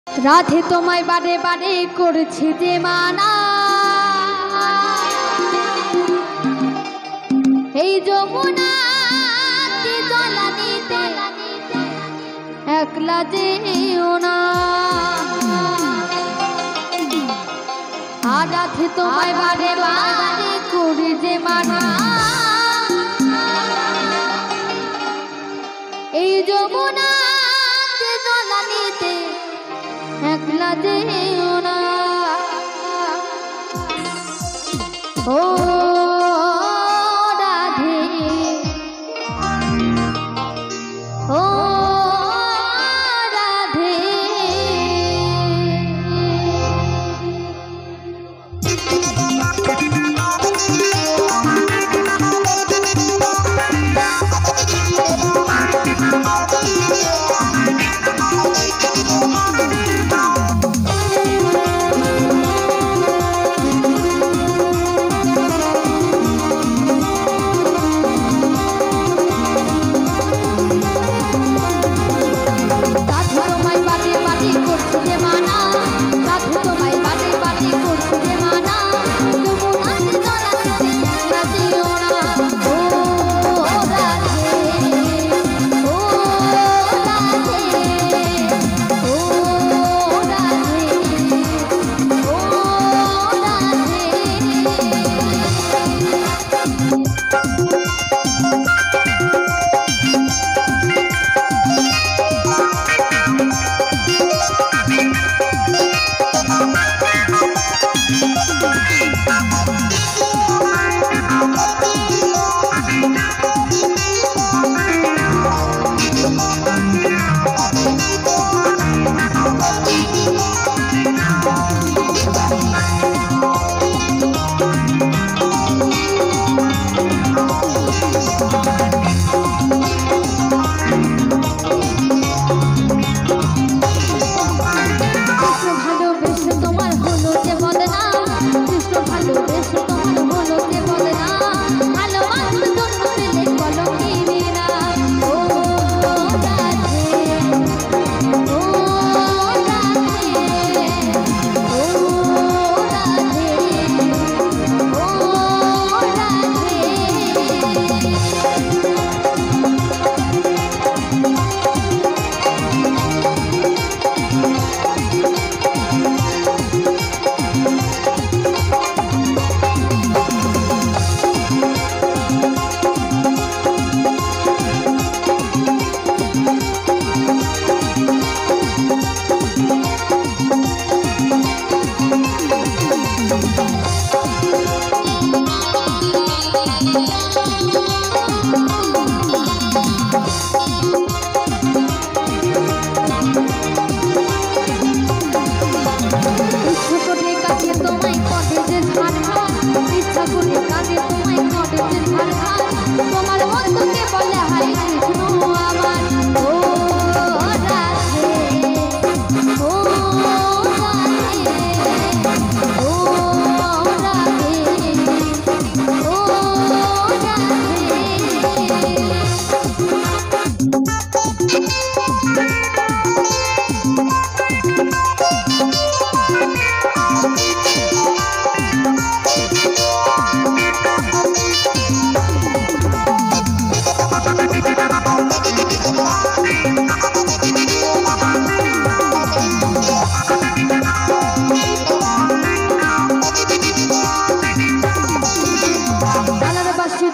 রাধে তোমায় বারে বারে করছি যে মানা, এই যমুনাতে জলানিতে একলা যেও না। আর রাধে তোমায় বারে বারে করি যে মানা, এই যমুনাতে জলানিতে একলা যেও না। ও রাধে, ও রাধে,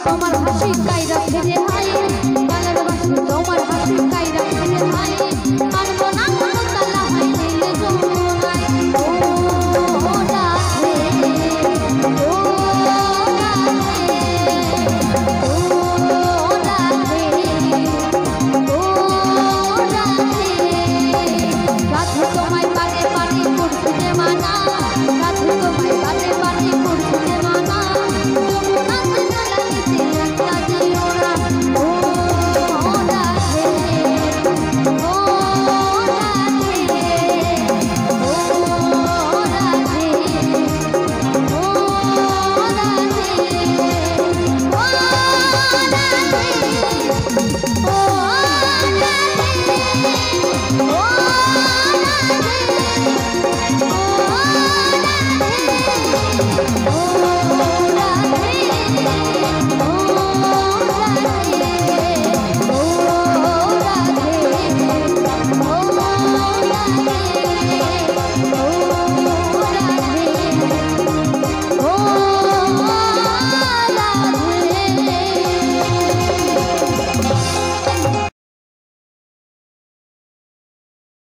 তোমার হাসি কাইরা ফেরে হাই, বালার বাসি তোমার হাসি কাইরা ফেরে হাই, পারবো না কোনো তালা হাই দিলে জমুনাই। ও রাধে, ও রাধে, ও রাধে, ও রাধে, রাধে তোমায় পারে পারে করছি যে মানা।